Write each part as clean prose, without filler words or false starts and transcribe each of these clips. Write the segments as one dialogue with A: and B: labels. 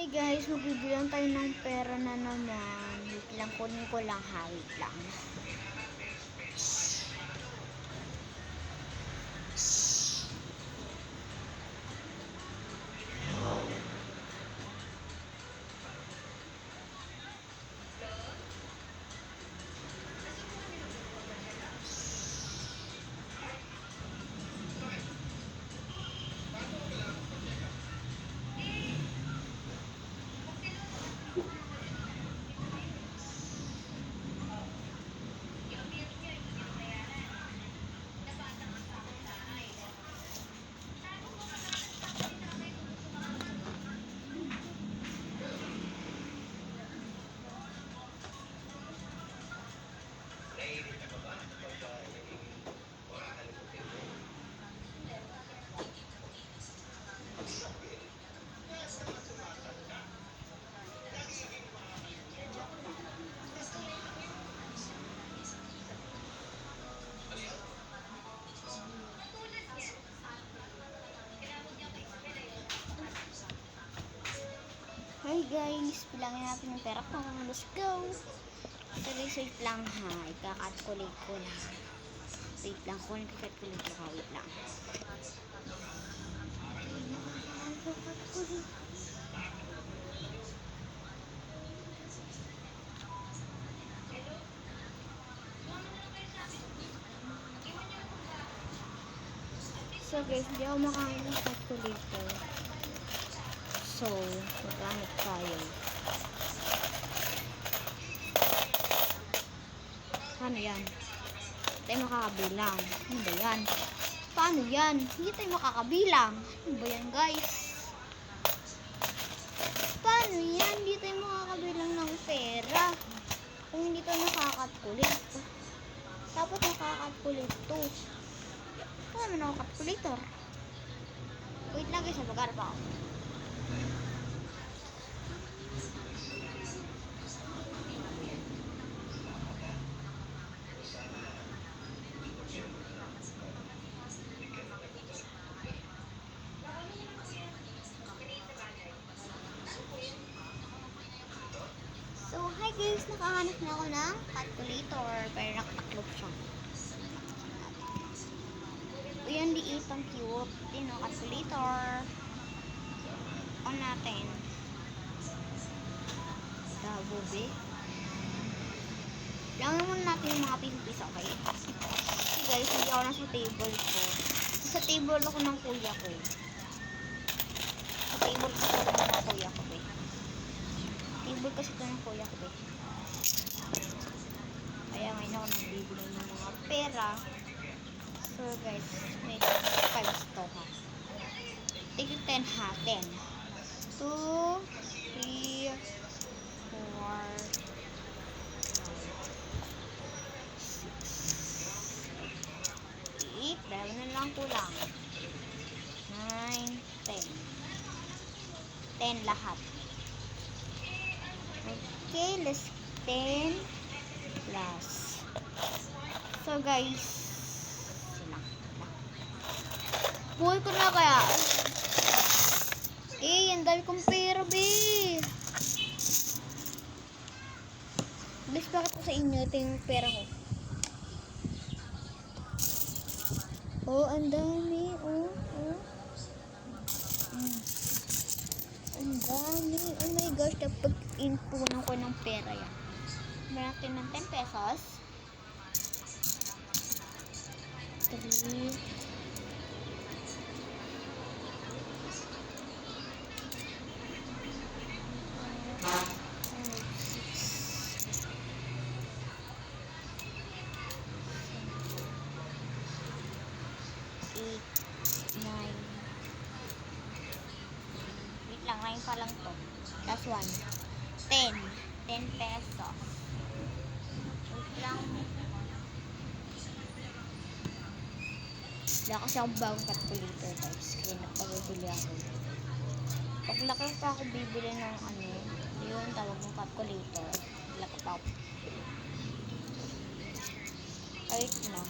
A: Hi guys, magbibilang tayo ng pera na naman. Wait lang, kunin ko lang ha. Wait lang. Hi guys, bilangin natin yung pera ko. Let's go! So guys, wait lang ha. Ika-calculate ko lang. Wait lang, kunin ko calculate ko ha. Wait lang. So guys, hindi ako makain ng calculator. So, magamit tayo. Paano yan? Hindi tayo makakabilang. Ano ba yan? Paano yan? Hindi tayo makakabilang. Ano ba yan guys? Paano yan? Hindi tayo makakabilang ng pera. Kung hindi tayo nakaka-calculate. Dapat nakaka-calculate to. Wala naman ako calculator. Wait lang guys, mag-arap ako. So, hi guys, nakahanap na ako ng calculator pero nakataklop siya. Yan, liit ang cute. Yun o, calculator. On natin. Gabobe. Langin muna natin yung mga piso-piso, okay? Okay guys, hindi ako nasa table ko. Sa table ako ng kuya ko. Sa table ko ng mga kuya ko, eh. Table kasi ito ng kuya ko, eh. Kaya ngayon ako nagbibili ng mga pera. So guys, may 5 to ha. Take yung 10 ha. 10. 2, 3, 4, 8. Dahil na lang kulang. 9, 10. 10 lahat. Okay, let's 10 plus. So guys, buhay ko na kaya. Ang dami kong pera, be. Bilis bakit ko sa inyo ito yung pera ko. Oh, ang dami. Oh. Ang dami. Oh my gosh, dapat inpunan ko ng pera yan. Meron natin ng 10 pesos. 3. 8, 9. Wait lang, 9 pa lang to. Plus 1. 10 pesos. Wait lang. Wala kasi akong bagong calculator guys. Kaya napabibili ako. Pag laki pa ako bibili ng ano, yun tawag ng calculator. Laki pa ako. Wait na.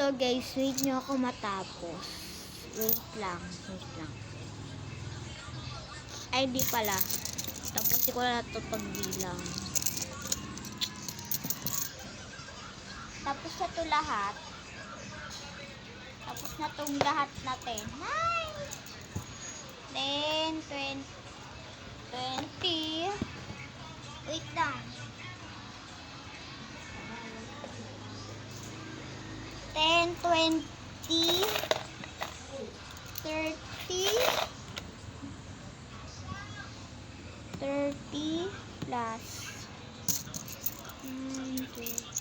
A: ito guys, wait nyo ako matapos. Wait lang. Ay, di pala. Tapos ko na ito pagbilang. Tapos na ito lahat. Tapos na itong lahat natin. 9, 10, 20. Wait lang. 10, 20, 30, 30 plus 9, 20.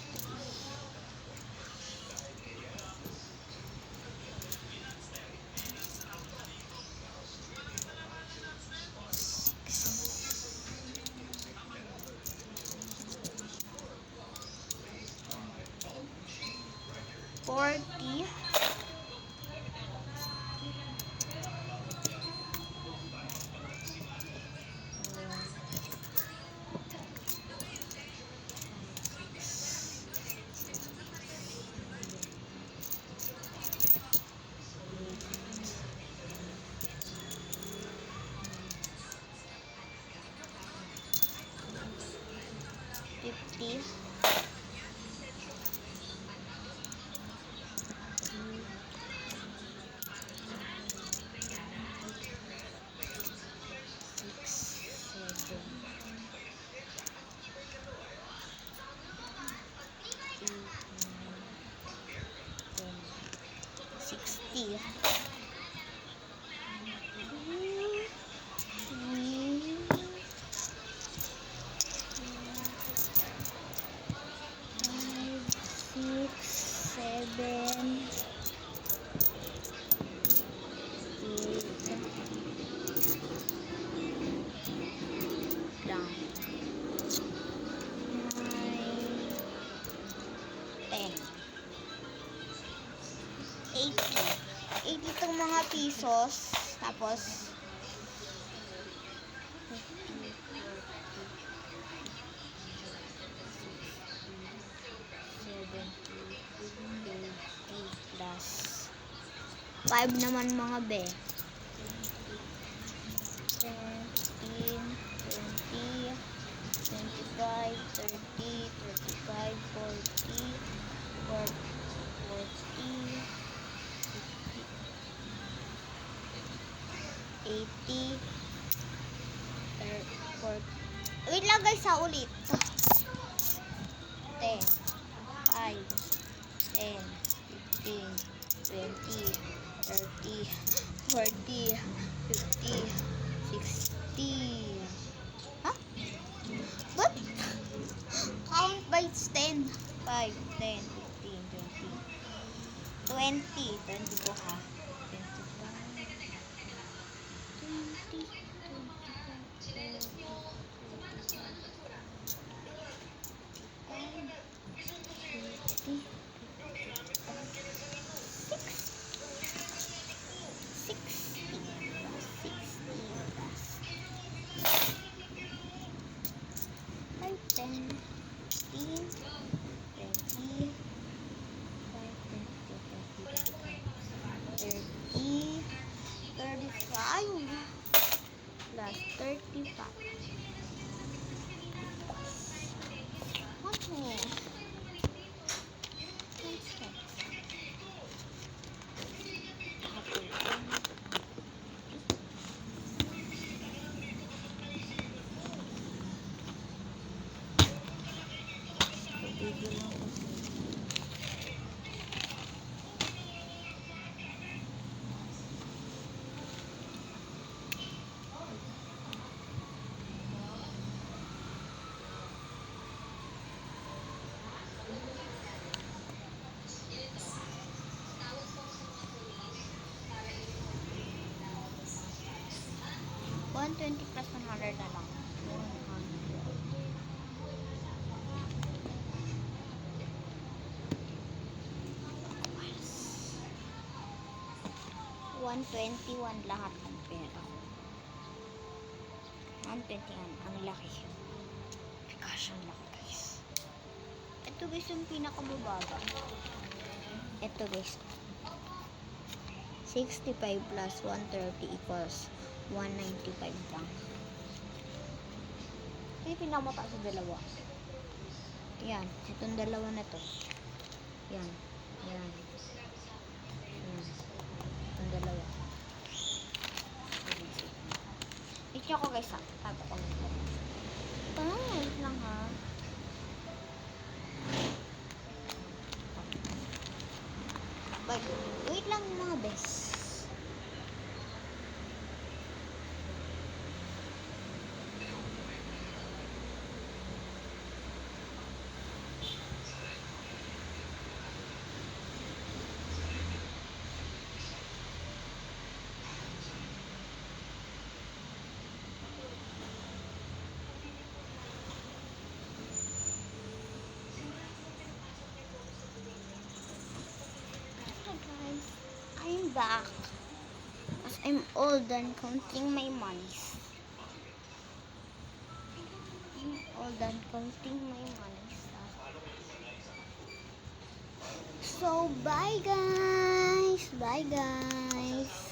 A: 40, 50, 60. 80 itong mga pisos. Tapos 5 naman mga be. 10, 15, 20, 25, 30, 35, 40, 80, 40. Wait lang guys, sa ulit. 10, 5, 10, 15, 20, 30, 40, 50, 60. Huh? What? Count by 10. 5, 10, 15, 20. 20 po ha. 35. What more? $120 plus 100 na lang. 121 lahat ng pera. 121, ang laki. Gosh, ang laki guys. Ito guys yung pinakababaga. Ito guys. 65 plus 130 equals 195 lang. Ito yung pinakamataas sa dalawa. Yan. Itong dalawa na to. Yan. Yan. Yan. Itong dalawa. Ito ko guys ha. Tago ko lang. Wait lang ha. Wait lang mga bes. Hi guys, I'm back. As I'm all done counting my monies. I'm all done counting my monies. So bye guys. Bye guys.